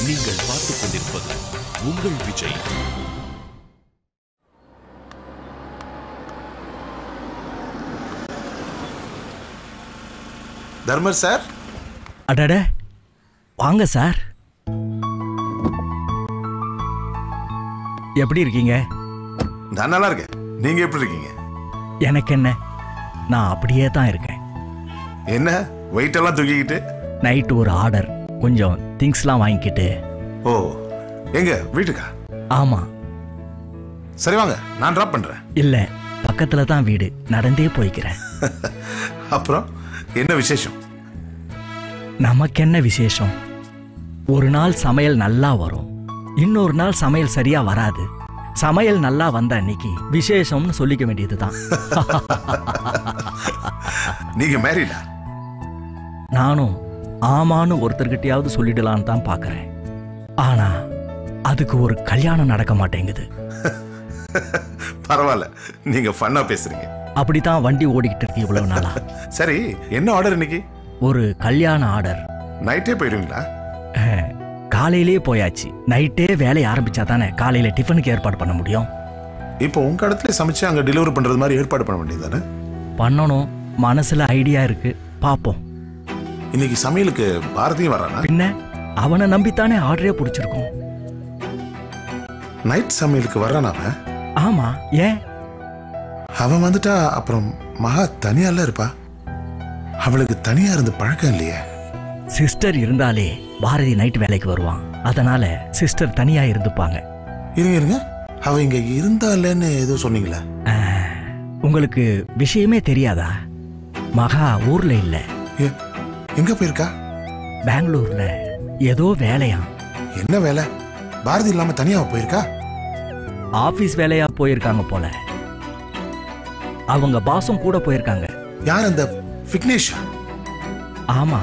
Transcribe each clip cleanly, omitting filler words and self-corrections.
நீங்கள் பார்த்துக் கொண்டிருப்பது உங்கள் விஜய். தர்மர் சார். அடட வாங்க சார். எப்படி இருக்கீங்க? நான் நல்லா இருக்கேன். நீங்க எப்படி இருக்கீங்க? எனக்கு என்ன, நான் அப்படியே தான் இருக்கேன். என்ன வெயிட் எல்லாம் தூக்கிக்கிட்டு? நைட்டு ஒரு ஆர்டர், கொஞ்சம் திங்ஸ்லாம் வாங்கிக்கிட்டு. ஓ, எங்க வீட்டுக்கா? ஆமா. சரி வாங்க, நான் டிராப் பண்றேன். இல்ல, பக்கத்துல தான் வீடு, நடந்தே போய்க்கிறேன். அப்புறம் என்ன விசேஷம்? நமக்கு என்ன விசேஷம்? ஒரு நாள் சமையல் நல்லா வரும், இன்னொரு நாள் சமையல் சரியா வராது. சமையல் நல்லா வந்த அன்னைக்கு விசேஷம்னு சொல்லிக்க வேண்டியதுதான். நீங்க மேரிடா? நானும் ஆமான்னு ஒருத்தர்கிட்டயாவது சொல்லிடலான்னு தான் பாக்குறேன். ஆனா அதுக்கு ஒரு கல்யாணம் நடக்க மாட்டேங்குது. பரவாயில்ல, நீங்க ஃபன்னா பேசுறீங்க. அப்படித்தான் வண்டி ஓடிக்கிட்டு இருக்கு இவ்வளவு நாளா. சரி, என்ன ஆர்டர் இன்னைக்கு? ஒரு கல்யாண ஆர்டர். நைட்டே போயிடுவீங்களா? காலையிலேயே போயாச்சு. நைட்டே வேலையை ஆரம்பிச்சா தானே காலையில டிஃபனுக்கு ஏற்பாடு பண்ண முடியும். இப்போ உங்க இடத்துல சமைச்சு அங்க டெலிவரி பண்றது மாதிரி ஏற்பாடு பண்ண வேண்டியதானே? பண்ணணும், மனசுல ஐடியா இருக்கு, பாப்போம். இன்னைக்கு சமையலுக்கு பாரதியும் வரானா? பின்ன அவனை நம்பித்தானே ஆர்டரே பிடிச்சிருக்கோம். நைட் சமையலுக்கு வர்றான் அவன்? ஆமா, ஏன்? அவன் வந்துட்டா அப்புறம் மகா தனியால இருப்பா. அவளுக்கு தனியா இருந்து பழக்கம் இல்லையே. சிஸ்டர் இருந்தாலே பாரதி நைட் வேலைக்கு வருவான், அதனால சிஸ்டர் தனியா இருந்துப்பாங்க. இருங்க, அவ இங்க இருந்தாலன்னு ஏதோ சொன்னீங்களா? உங்களுக்கு விஷயமே தெரியாதா? மகா ஊர்ல இல்ல. எங்க போயிருக்கா? பெங்களூர்ல ஏதோ வேலையா. என்ன வேலை? பாரதி இல்லாம தனியா போயிருக்கா? ஆபீஸ் வேலையா போயிருக்காங்க போல. அவங்க பாசும் கூட போயிருக்காங்க. யார் அந்த விக்னேஷ்? ஆமா,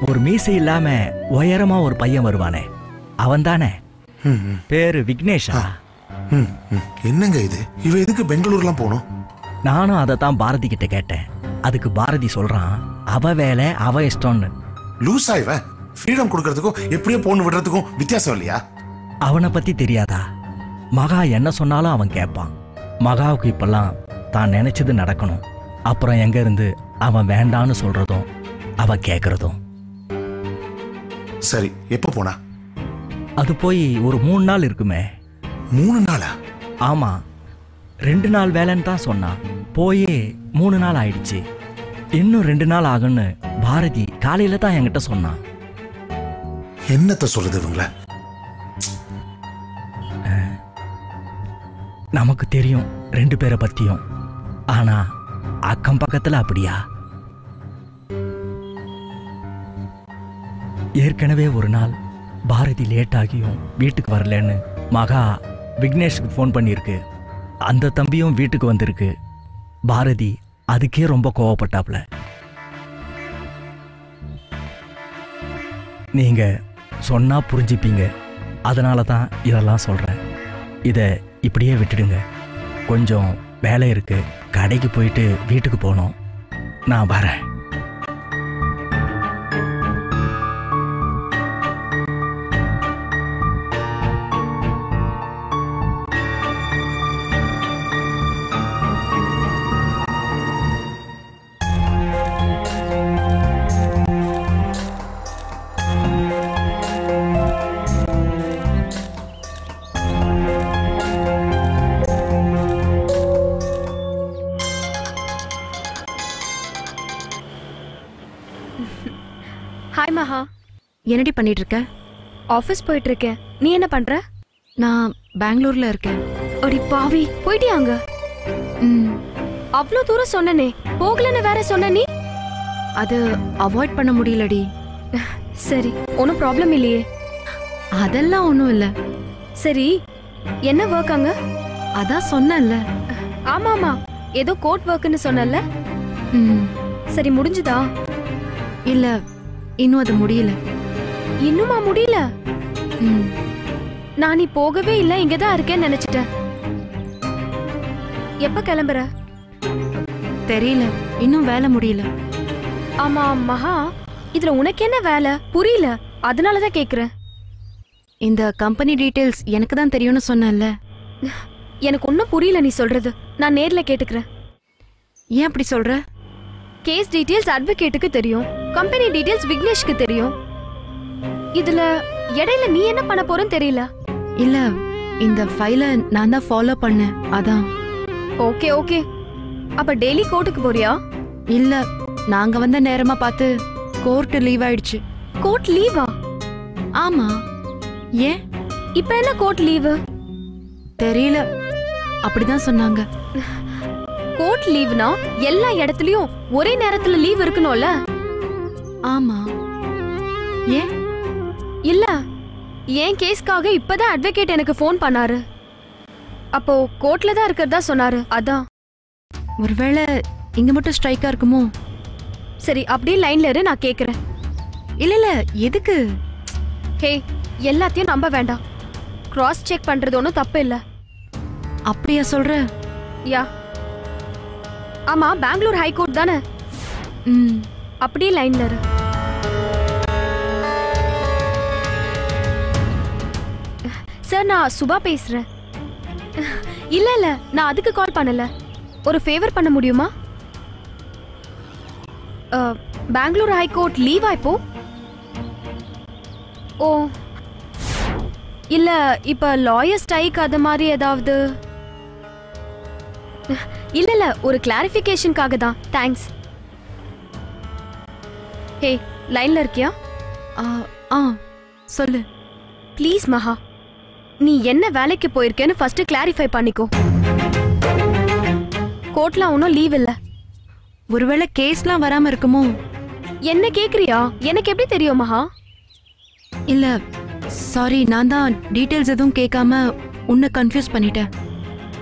ஒரு மீசை இல்லாம உயரமா ஒரு பையன் வருவானே, அவன் தானே. பேரு விக்னேஷா? என்னங்க இது, இவ எதுக்கு பெங்களூர்லாம் போகணும்? நானும் அதை தான் பாரதி கிட்ட கேட்டேன். அதுக்கு பாரதி சொல்றான், அவ வேலை அவ இஷ்டம்னு. லூசா இவன்? ஃப்ரீடம் கொடுக்கறதுக்கும் எப்படியோ பொண்ணு விடுறதுக்கும் வித்தியாசம் இல்லையா? அவனை பத்தி தெரியாதா? மகா என்ன சொன்னாலும் அவன் கேட்பான். மகாவுக்கு இப்பெல்லாம் தான் நினைச்சது நடக்கணும். அப்புறம் எங்க இருந்து அவன் வேண்டான்னு சொல்றதும் அவ கேக்குறதும். சரி, எப்ப போனா? அது போய் ஒரு 3 நாள் இருக்குமே. 3 நாளா? ஆமா, 2 நாள் வேலைன்னு தான் சொன்னான். போயே 3 நாள் ஆயிடுச்சு. இன்னும் 2 நாள் ஆகுன்னு பாரதி காலையில தான் என்கிட்ட சொன்னான். என்னத்த சொல்றது இவங்கள? நமக்கு தெரியும் 2 பேரை பத்தியும். ஆனா அக்கம் பக்கத்துல அப்படியா? ஏற்கனவே ஒரு நாள் பாரதி லேட் ஆகியும் வீட்டுக்கு வரலன்னு மகா விக்னேஷுக்கு ஃபோன் பண்ணியிருக்கு. அந்த தம்பியும் வீட்டுக்கு வந்திருக்கு. பாரதி அதுக்கே ரொம்ப கோவப்பட்டாப்ல. நீங்க சொன்னா புரிஞ்சுப்பீங்க, அதனால தான் இதெல்லாம் சொல்றேன். இதை இப்படியே விட்டுடுங்க. கொஞ்சம் வேலை இருக்கு, கடைக்கு போயிட்டு வீட்டுக்கு போகணும். நான் வரேன். ஹாய் மகா, என்னடி பண்ணிட்டு இருக்க? ஆபீஸ் போயிட்டு இருக்கேன். நீ என்ன பண்ற? நான் பெங்களூர்ல இருக்கேன். அடி பாவி, போயிட்டியாங்க? அவ்வளோ தூரம் சொன்னனே, போகலன்னு வேற சொன்ன நீ. அது அவாய்ட் பண்ண முடியலடி. சரி, ஒன்றும் ப்ராப்ளம் இல்லையே? அதெல்லாம் ஒன்றும் இல்லை. சரி, என்ன ஒர்க் அங்க? அதான் சொன்னேன்ல. ஆமா ஆமா, ஏதோ கோட் ஒர்க்னு சொன்னல. சரி, முடிஞ்சுதா? இல்ல, இன்னும் அது முடியல. இன்னுமா முடியல? நான் நீ போகவே இல்லை, இங்கதான் இருக்கேன்னு நினைச்சிட்டேன். எப்ப கிளம்புற? தெரியல, இன்னும் வேலை முடியல. ஆமா மகா, இதுல உனக்கு என்ன வேலை புரியல, அதனாலதான் கேக்குறேன். இந்த கம்பெனி டீடைல்ஸ் எனக்கு தான் தெரியும்னு சொன்னேன்ல. எனக்கு ஒன்றும் புரியல நீ சொல்றது. நான் நேர்ல கேட்டுக்கிறேன். ஏன் அப்படி சொல்ற? கேஸ் டீடைல்ஸ் அட்வொகேட்டுக்கு தெரியும், கம்பெனி டீடைல்ஸ் விக்னேஷ்க்கு தெரியும். இதுல இடையில நீ என்ன பண்ண போறன்னு தெரியல. இல்ல, இந்த ஃபைல நான் தான் ஃபாலோ பண்ணேன், அதான். Okay okay. அப்ப டெய்லி கோர்ட்டுக்கு போறியா? இல்ல, நாங்க வந்த நேரமா பார்த்து கோர்ட் லீவ் ஆயிடுச்சு. கோர்ட் லீவா? ஆமா. ஏன் இப்ப என்ன கோர்ட் லீவு? தெரியல, அப்படிதான் சொன்னாங்க. கோர்ட் லீவ்னா எல்லா இடத்துலயும் ஒரே நேரத்துல லீவ் இருக்கணும்ல? ஆமா. ஏன்? இல்ல, ஏன் கேஸ்க்காக இப்பதான் அட்வொகேட் எனக்கு ஃபோன் பண்ணாரு. அப்போ கோர்ட்ல தான் இருக்கிறதா சொன்னாரு, அதான். ஒருவேளை இங்க மட்டும் ஸ்ட்ரைக்கா இருக்குமோ? சரி, அப்படியே லைன்ல இரு, நான் கேக்குறேன். இல்ல இல்ல, எதுக்கு? ஹே, எல்லாத்தையும் நம்ப வேண்டாம். கிராஸ் செக் பண்றது ஒன்றும் தப்பு இல்ல. அப்படியா சொல்ற? யா. ஆமா, பெங்களூர் ஹைகோர்ட் தானே? அப்படியே லைன்ல இரு. சார், நான் சுபா பேசுறேன். இல்ல இல்ல, நான் அதுக்கு கால் பண்ணல. ஒரு ஃபேவர் பண்ண முடியுமா? பெங்களூர் ஹைகோர்ட் லீவா இப்போ? ஓ இல்ல, இப்ப லாயர் ஸ்ட்ரைக் அது மாதிரி ஏதாவது? இல்ல இல்ல, ஒரு கிளாரிஃபிகேஷனுக்காக தான். தேங்க்ஸ். ஹே, லைன்ல இருக்கியா? சொல்லு ப்ளீஸ். மகா, நீ என்ன வேலைக்கு போயிருக்கேன்னு ஃபர்ஸ்ட் கிளாரிஃபை பண்ணிக்கோ. கோர்ட்ல ஒன்னும் லீவ் இல்ல. ஒருவேளை கேஸ்லாம் வராம இருக்குமோ? என்ன கேக்குறியா? எனக்கு எப்படி தெரியும் மகா? இல்ல, சாரி, நான் தான் டீடைல்ஸ் எதுவும் கேட்காம உன்னை கன்ஃபியூஸ் பண்ணிட்டேன்.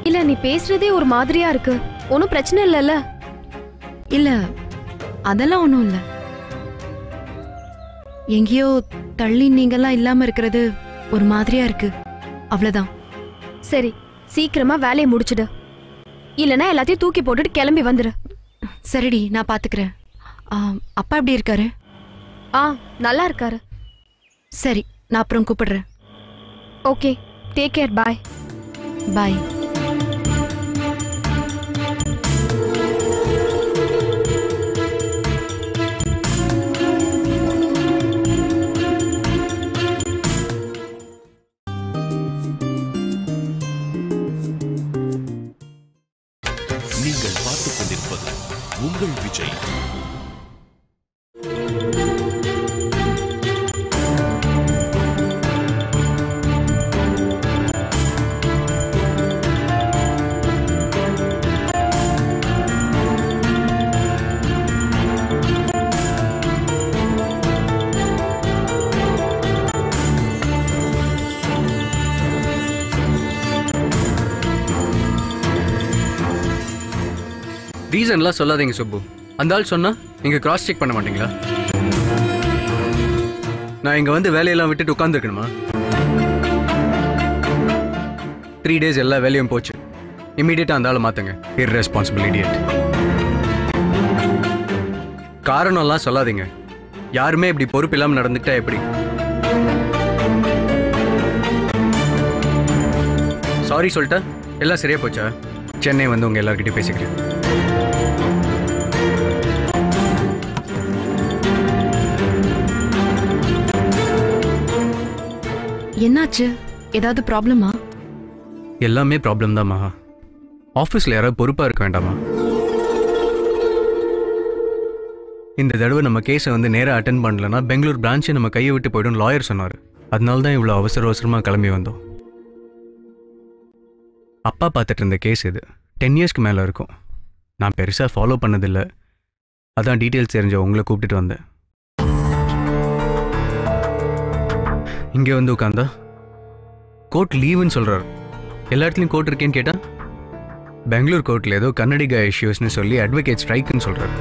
இல்ல, நீ பேசுறதே ஒரு மாதிரியா இருக்கு. ஒன்னும் பிரச்சனை இல்லைல்ல? இல்ல, அதெல்லாம் ஒன்றும் இல்ல. எங்கேயோ தள்ளி நீங்கெல்லாம் இல்லாம இருக்கிறது ஒரு மாதிரியா இருக்கு, அவ்வளவுதான். சரி, சீக்கிரமா வேலையை முடிச்சிடு, இல்லனா எல்லாத்தையும் தூக்கி போட்டுட்டு கிளம்பி வந்துரு. சரிடி, நான் பாத்துக்கிறேன். அப்பா எப்படி இருக்காரு? நல்லா இருக்காரு. சரி, நான் அப்புறம் கூப்பிடுறேன். Okay, take care. Bye. Bye. நீங்கள் பார்த்துக் கொண்டிருப்பது உங்கள் விஜய். ரீசன்லாம் சொல்லாதீங்க சுப்பு. அந்த ஆள் சொன்னா நீங்க கிராஸ் செக் பண்ண மாட்டீங்களா? நான் இங்க வந்து வேலையெல்லாம் விட்டுட்டு உட்காந்துருக்கணுமா? 3 days எல்லா வேலையும் போச்சு. இமீடியட்டா அந்த ஆளை மாத்துங்க. Irresponsible idiot. காரணம்லாம் சொல்லாதீங்க. யாருமே இப்படி பொறுப்பு இல்லாம நடந்துக்கிட்டா எப்படி? சாரி சொல்லிட்டா எல்லாம் சரியா போச்சா? சென்னை வந்து உங்க எல்லார்கிட்டயும் பேசிக்கிறேன். என்னாச்சு? ஏதாவது ப்ராப்ளமா? எல்லாமே ப்ராப்ளம் தான் மகா. ஆஃபீஸில் யாராவது பொறுப்பாக இருக்க வேண்டாமா? இந்த தடவை நம்ம கேஸை வந்து நேராக அட்டென்ட் பண்ணலன்னா பெங்களூர் பிரான்ச்சை நம்ம கையை விட்டு போய்டும் லாயர் சொன்னார். அதனால தான் இவ்வளோ அவசரமாக கிளம்பி வந்தோம். அப்பா பார்த்துட்டு இருந்த கேஸ் இது 10 yearsக்கு மேலே இருக்கும். நான் பெருசாக ஃபாலோ பண்ணதில்லை, அதான் டீட்டெயில்ஸ் தெரிஞ்ச உங்களை கூப்பிட்டுட்டு வந்தேன். இங்கே வந்து உட்காந்தா கோர்ட் லீவுன்னு சொல்கிறார். எல்லா இடத்துலையும் கோர்ட் இருக்கேன்னு கேட்டால் பெங்களூர் கோர்ட்டில் ஏதோ கன்னடிகா இஷ்யூஸ்னு சொல்லி அட்வொகேட் ஸ்ட்ரைக்குன்னு சொல்கிறார்.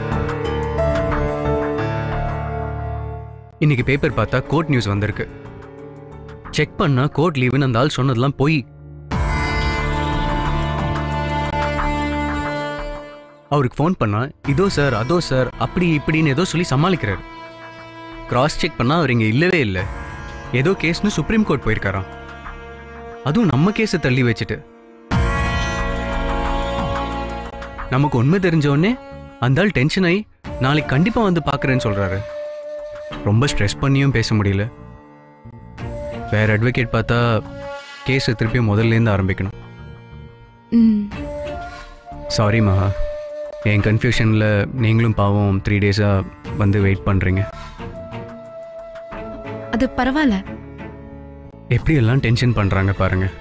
இன்னைக்கு பேப்பர் பார்த்தா கோர்ட் நியூஸ் வந்திருக்கு. செக் பண்ணால் கோர்ட் லீவுன்னு அந்த ஆள் சொன்னதெல்லாம் போய். அவருக்கு ஃபோன் பண்ணால் இதோ சார் அதோ சார் அப்படி இப்படின்னு ஏதோ சொல்லி சமாளிக்கிறார். கிராஸ் செக் பண்ணால் அவர் இங்கே இல்லவே இல்லை. ஏதோ கேஸ்னு சுப்ரீம் கோர்ட் போயிருக்காராம். அதுவும் நம்ம கேஸை தள்ளி வச்சுட்டு. நமக்கு உண்மை தெரிஞ்ச உடனே அந்த ஆள் டென்ஷன் ஆகி நாளைக்கு கண்டிப்பா வந்து பார்க்குறேன்னு சொல்றாரு. ரொம்ப ஸ்ட்ரெஸ் பண்ணியும் பேச முடியல. வேற அட்வொகேட் பார்த்தா கேஸை திருப்பியும் முதல்லேருந்து ஆரம்பிக்கணும். சாரி மகா, என் கன்ஃபியூஷனில் நீங்களும் பாவம் 3 டேஸாக வந்து வெயிட் பண்ணுறீங்க. அது பரவாயில்ல. எப்படியெல்லாம் டென்ஷன் பண்ணுறாங்க பாருங்கள்.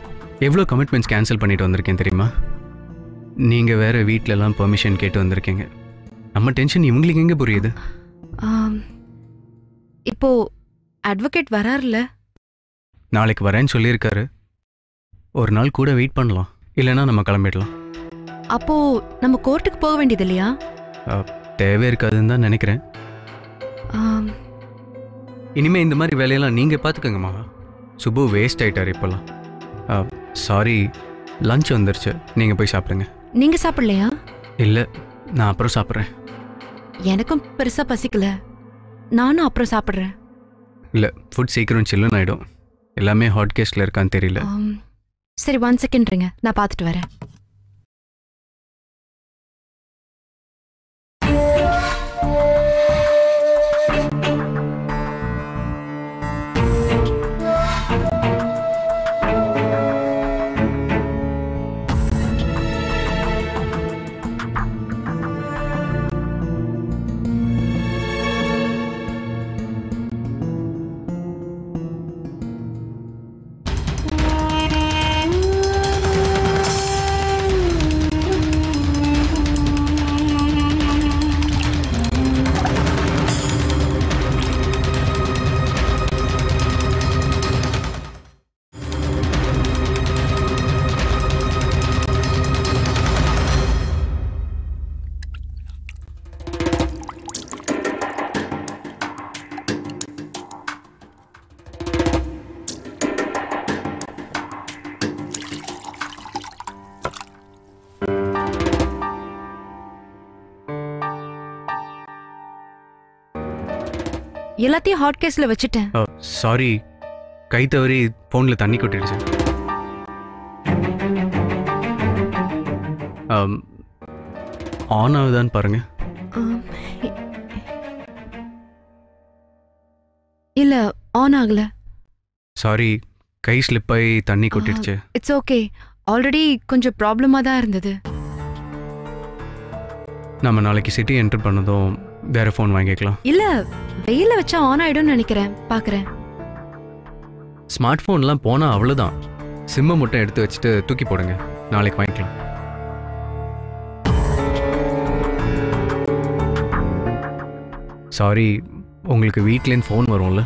எவ்வளோ கமிட்மெண்ட்ஸ் கேன்சல் பண்ணிட்டு வந்திருக்கேன் தெரியுமா? நீங்கள் வேறு வீட்டிலலாம் பெர்மிஷன் கேட்டு வந்திருக்கீங்க. நம்ம டென்ஷன் இவங்களுக்கு எங்கே புரியுது? இப்போ அட்வொகேட் வராருல? நாளைக்கு வரேன்னு சொல்லியிருக்காரு. ஒரு நாள் கூட வெயிட் பண்ணலாம், இல்லைன்னா நம்ம கிளம்பிடலாம். அப்போ நம்ம கோர்ட்டுக்கு போக வேண்டியது இல்லையா? தேவை இருக்காதுன்னு தான் நினைக்கிறேன். இனிமே இந்த மாதிரி வேலையெல்லாம் நீங்கள் பார்த்துக்கோங்கம்மா. சுப்பு வேஸ்ட் ஆகிட்டார் இப்போல்லாம். சாரி, லஞ்ச் வந்துருச்சு, நீங்கள் போய் சாப்பிடுங்க. நீங்க சாப்பிடலையா? இல்லை, நான் அப்புறம் சாப்பிட்றேன். எனக்கும் பெருசா பசிக்கல, நானும் அப்புறம் சாப்பிட்றேன். இல்லை, ஃபுட் சீக்கிரம் சில்லுன்னு ஆகிடும். எல்லாமே ஹாட் கேஸில் இருக்கான்னு தெரியல. சரி, 1 செகண்ட் இருங்க, நான் பார்த்துட்டு வரேன். எல்லாத்தையும் ஹாட் கேஸ்ல வச்சுட்டேன். சாரி, கை தவறி ஃபோனில் தண்ணி கொட்டிடுச்சு. ஆன் ஆகுதான்னு பாருங்க. இல்ல, ஆன் ஆகல. சாரி, கை ஸ்லிப் ஆகி தண்ணி கொட்டிடுச்சு. இட்ஸ் ஓகே, ஆல்ரெடி கொஞ்சம் ப்ராப்ளமா தான் இருந்தது. நம்ம நாளைக்கு சிட்டி என்டர் பண்ணதும் வேற ஃபோன் வாங்கிக்கலாம். இல்ல, வெயில வச்சா ஆன் ஆயிடும்னு நினைக்கிறேன், பாக்குறேன். ஸ்மார்ட் ஃபோன்லாம் போனா அவ்வளோதான். சிம்மை மட்டும் எடுத்து வச்சுட்டு தூக்கி போடுங்க, நாளைக்கு வாங்கிக்கலாம். சாரி, உங்களுக்கு வீட்லேருந்து ஃபோன் வரும்ல,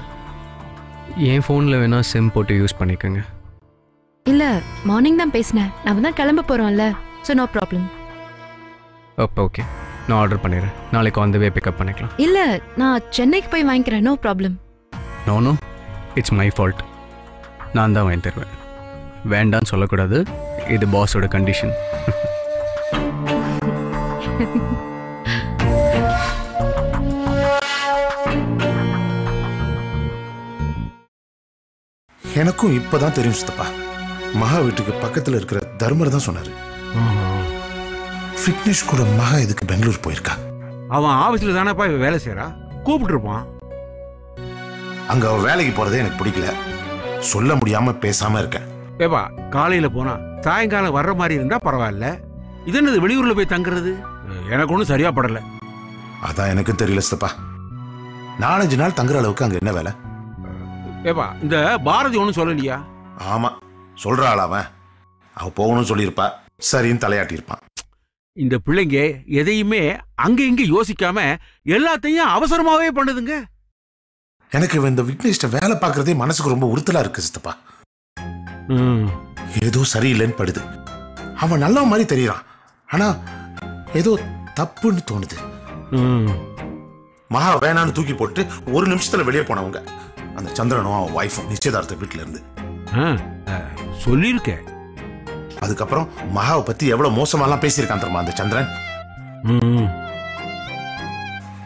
என் ஃபோனில் வேணா சிம் போட்டு யூஸ் பண்ணிக்கோங்க. இல்ல, மார்னிங் தான் பேசினேன், நம்ம தான் கிளம்ப போறோம்ல, ஸோ நோ ப்ராப்ளம். அப்போ ஓகே, நான் ஆர்டர் பண்ணிடுறேன். நாளைக்கு ஆன் த வே பிக்கப் பண்ணிக்கலாம். இல்ல, நான் சென்னைக்கு போய் வாங்கிக்கிறேன், no problem. No, it's my fault. நான் தான் வாங்கி தருவேன். வேண்டான்னு சொல்லக்கூடாது, இது பாஸோட கண்டிஷன். எனக்கும் இப்பதான் தெரியும் சித்தப்பா. மகா வீட்டுக்கு பக்கத்துல இருக்கிற தர்மர் தான் சொன்னாரு. விக்னேஷ் கூட மகா இதுக்கு பெங்களூர் போயிருக்கா. அவன் ஆபீஸ்ல தானப்பா வேலை செய்யறா, கூப்பிட்டு இருப்பான். அங்க அவ வேலைக்கு போறதே எனக்கு பிடிக்கல, சொல்ல முடியாம பேசாம இருக்கேன். ஏப்பா, காலையில போனா சாயங்காலம் வர்ற மாதிரி இருந்தா பரவாயில்ல, இது என்னது வெளியூர்ல போய் தங்குறது? எனக்கு ஒன்றும் சரியா படல. அதான் எனக்கும் தெரியல சித்தப்பா. 4-5 நாள் தங்குற அளவுக்கு அங்க என்ன வேலை? ஏப்பா, இந்த பாரதி ஒன்றும் சொல்லலையா? ஆமா, சொல்றாள் அவன். அவ போகணும்னு சொல்லியிருப்பா, சரின்னு தலையாட்டியிருப்பான். இந்த பிள்ளைங்க எதையுமே அங்க இங்க யோசிக்காம எல்லாத்தையும் அவசரமாவே பண்ணுதுங்க. எனக்கு இந்த விக்னேஷ்ட வேலை பார்க்கறதே மனசுக்கு ரொம்ப உறுத்தலா இருக்கு சித்தப்பா. ஏதோ சரியில்லைன்னு படுது. அவன் நல்ல மாதிரி தெரியறான், ஆனா ஏதோ தப்புன்னு தோணுது. மகா வேணான்னு தூக்கி போட்டு 1 நிமிஷத்துல வெளியே போனவங்க அந்த சந்திரனும் அவன் வைஃபும் நிச்சயதார்த்த வீட்டுல இருந்து. சொல்லிருக்க. அதுக்கப்புறம் மகாவை பத்தி எவ்வளவு மோசமாலாம் பேசியிருக்கான் தெரியுமா அந்த சந்திரன்.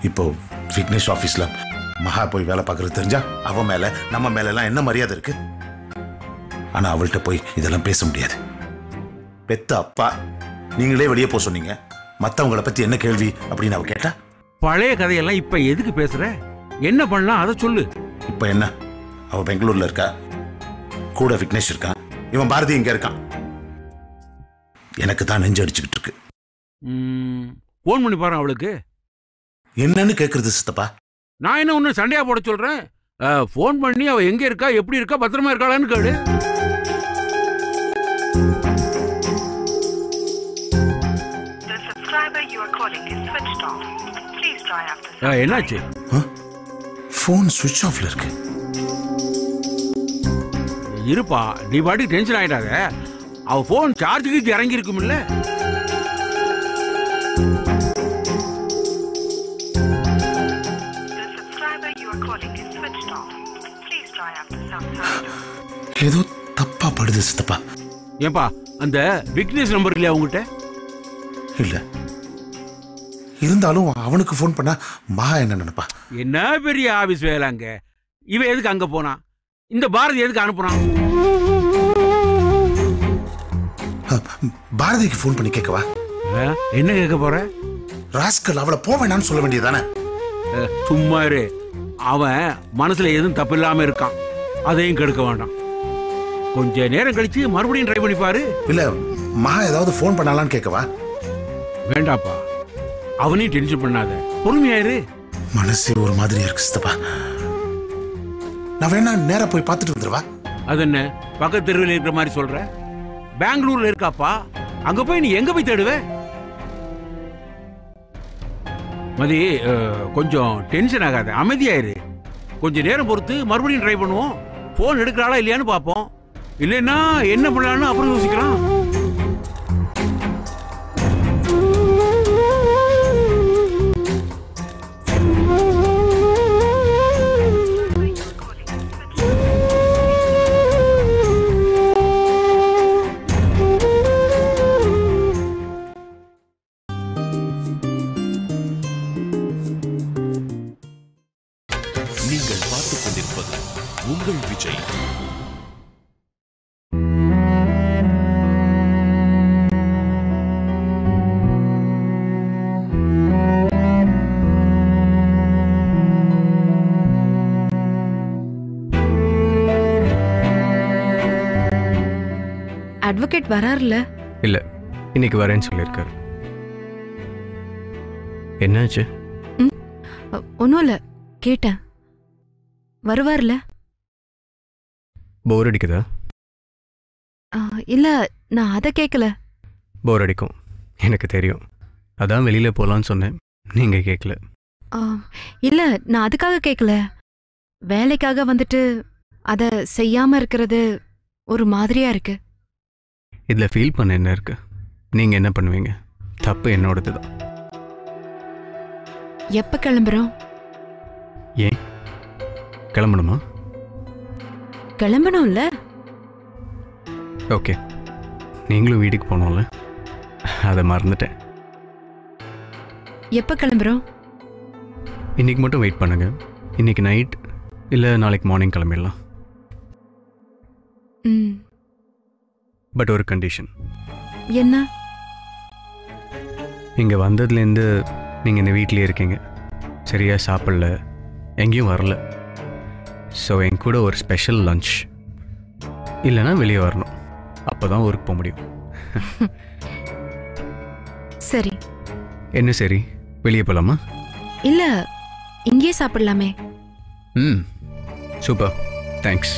இப்போ விக்னேஷ் ஆபீஸ்ல மகா போய் வேலை பார்க்கறது தெரிஞ்சா அவன் மேல நம்ம மேல எல்லாம் என்ன மரியாதை இருக்கு? ஆனா அவள்கிட்ட போய் இதெல்லாம் பேச முடியாது. பெத்த அப்பா நீங்களே வெளியே போக சொன்னீங்க, மத்தவங்களை பத்தி என்ன கேள்வி அப்படின்னு அவ கேட்டா? பழைய கதையெல்லாம் இப்ப எதுக்கு பேசுற? என்ன பண்ணலாம் அதை சொல்லு. இப்ப என்ன, அவ பெங்களூர்ல இருக்கா, கூட விக்னேஷ் இருக்கான், இவன் பாரதி இங்க இருக்கான். எனக்கு தான் நெஞ்சு அடிச்சுக்கிட்டு இருக்கு. போன் பண்ணி பாரு அவளுக்கு. என்னன்னு கேக்குறது சித்தப்பா? நான் என்ன ஒண்ணு சண்டையா போட சொல்றேன்? போன் பண்ணி அவ எங்க இருக்கா, எப்படி இருக்கா, பத்திரமா இருக்காளான்னு கேளு. என்னாச்சு? போன் சுவிட்ச் ஆஃப்ல இருக்கு. இருப்பா, நீ பாட்டி டென்ஷன் ஆயிடாத. அவ போன் சார்ஜுக்கு இறங்கி இருக்கும்ல. ஏதோ தப்பா படுது சித்தப்பா. ஏப்பா, அந்த விக்னேஷ் நம்பர் இல்லையா உங்ககிட்ட? இல்ல, இருந்தாலும் அவனுக்கு போன் பண்ணா மகா என்ன நினைப்பா? என்ன பெரிய ஆபீஸ் வேலைங்க. இவன் எதுக்கு அங்க போனா? இந்த பாரதி எதுக்கு அனுப்புறான்? பாரதிக்கு போன் பண்ணி கேட்கவா? என்ன கேட்க போற? ராஸ்கல் அவளை போக வேணாம்னு சொல்ல வேண்டியதானே? சும்மா இரு. அவன் மனசுல எதுவும் தப்பு இல்லாம இருக்கான், அதையும் கெடுக்க வேண்டாம். கொஞ்ச நேரம் கழிச்சு மறுபடியும் ட்ரை பண்ணி பாரு. இல்ல, மகா ஏதாவது போன் பண்ணலான்னு கேட்கவா? வேண்டாப்பா, அவனையும் டென்ஷன் பண்ணாத, பொறுமையாயிரு. மனசு ஒரு மாதிரி இருக்கு சித்தப்பா. நான் வேணா நேரா போய் பார்த்துட்டு வந்துருவா? அது என்ன பக்கத்து தெருவில் இருக்கிற மாதிரி சொல்ற? பெங்களூர்ல இருக்காப்பா, அங்க போய் நீ எங்க போய் தேடுவ? மதி, கொஞ்சம் டென்ஷன் ஆகாத, அமைதியாயிரு. கொஞ்ச நேரம் பொறுத்து மறுபடியும் ட்ரை பண்ணுவோம். போன் எடுக்கிறாளா இல்லையான்னு பார்ப்போம். இல்லைன்னா என்ன பண்ணலான்னு அப்புறம் யோசிக்கலாம். நீங்கள் பார்த்துக் கொண்டிருப்பது உங்கள் விஜய். அட்வொகேட் வராருல? இல்லை, இன்னைக்கு வரேன்னு சொல்லியிருக்காரு. என்னாச்சு? ஒன்றும் இல்லை, கேட்டேன். வருவார்ல? போர் அடிக்குதா? இல்லை, நான் அதை கேட்கல. போர் அடிக்கும், எனக்கு தெரியும். அதான் வெளியில் போகலான்னு சொன்னேன், நீங்கள் கேட்கல. இல்லை, நான் அதுக்காக கேட்கல. வேலைக்காக வந்துட்டு அதை செய்யாமல் இருக்கிறது ஒரு மாதிரியா இருக்கு. இதில் ஃபீல் பண்ண என்ன இருக்கு? நீங்கள் என்ன பண்ணுவீங்க? தப்பு என்னோடது தான். எப்போ கிளம்புறோம்? ஏன் கிளம்பணுமா? கிளம்பணும்ல. ஓகே, நீங்களும் வீட்டுக்கு போகணும்ல, அதை மறந்துட்டேன். எப்போ கிளம்புறோம்? இன்னைக்கு மட்டும் வெயிட் பண்ணுங்க. இன்னைக்கு நைட் இல்லை நாளைக்கு மார்னிங் கிளம்பிடலாம். பட் ஒரு கண்டிஷன். என்ன? இங்கே வந்ததுலேருந்து நீங்கள் இந்த வீட்டிலே இருக்கீங்க, சரியாக சாப்பிடல, எங்கேயும் வரல. ஸோ என் கூட ஒரு ஸ்பெஷல் லஞ்ச், இல்லைன்னா வெளியே வரணும். அப்போ தான் ஊருக்கு போக முடியும். சரி. என்ன சரி, வெளியே போகலாமா? இல்லை, இங்கேயே சாப்பிடலாமே. Super, thanks.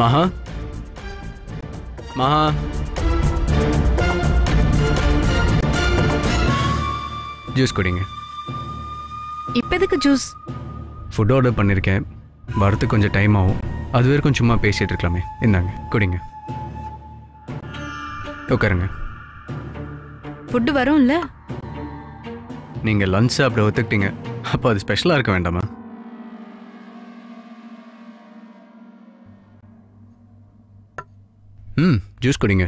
மகா மகா ஜூஸ் குடிங்க. இப்ப எதுக்கு ஜூஸ்? ஃபுட் ஆர்டர் பண்ணியிருக்கேன், வரத்துக்கு கொஞ்சம் டைம் ஆகும். அது வரைக்கும் சும்மா பேசிகிட்டு இருக்கலாமே. இந்தாங்க குடிங்க. உட்காருங்க. ஃபுட்டு வரும்ல? நீங்கள் லஞ்ச் சாப்பிட ஒத்துக்கிட்டீங்க, அப்போ அது ஸ்பெஷலாக இருக்க வேண்டாமா? ஜூஸ் குடிங்க.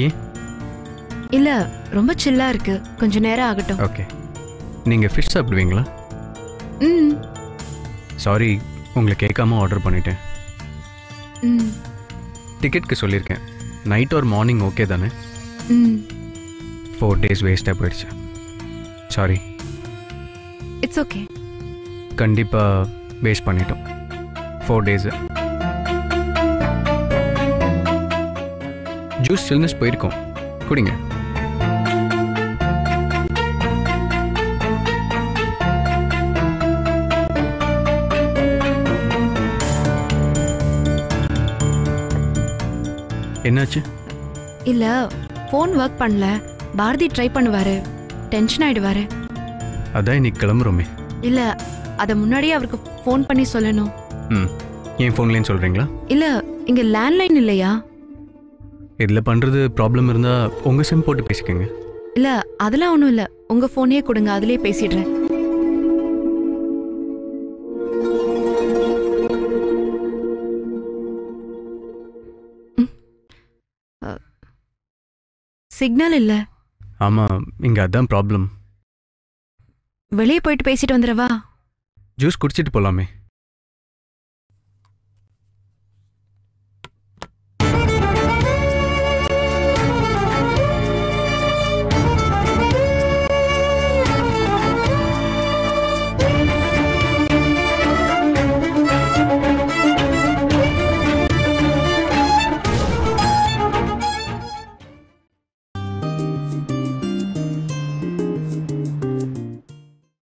ஏன்? இல்ல, ரொம்ப சில்லா இருக்கு, கொஞ்ச நேரம் ஆகட்டும். ஓகே. நீங்கள் ஃபிஷ் சாப்பிடுவீங்களா? ம். சாரி, உங்களை கேட்காம ஆர்டர் பண்ணிட்டேன். ம். டிக்கெட்க்கு சொல்லியிருக்கேன். நைட் ஆர் மார்னிங் ஓகே தானே? ம். 4 days வேஸ்ட்டாக போயிடுச்சு. சாரி. It's okay. கண்டிப்பாக வேஸ்ட் பண்ணிட்டோம் 4 days. ஜூஸ் சில்னஸ் போயிருக்கோம், குடிங்க. என்னாச்சு? இல்ல, ஃபோன் ஒர்க் பண்ணல. பாரதி ட்ரை பண்ணுவாரு, டென்ஷன் ஆயிடுவாரு. அதான் இன்னைக்கு கிளம்புறோமே. இல்ல, அத முன்னாடியே அவருக்கு ஃபோன் பண்ணி சொல்லணும். என் ஃபோன்லேன்னு சொல்கிறீங்களா? இல்ல, இங்க லேண்ட்லைன் இல்லையா? இதில் பண்ணுறது ப்ராப்ளம் இருந்தால் உங்கள் சிம் போட்டு பேசிக்கோங்க. இல்ல, அதெல்லாம் ஒண்ணும் இல்ல. உங்க ஃபோனையே கொடுங்க, அதுலயே பேசிடுறேன். சிக்னல் இல்ல. ஆமாம், இங்கே அதான் ப்ராப்ளம். வெளியே போயிட்டு பேசிட்டு வந்துடவா? ஜூஸ் குடிச்சிட்டு போகலாமே.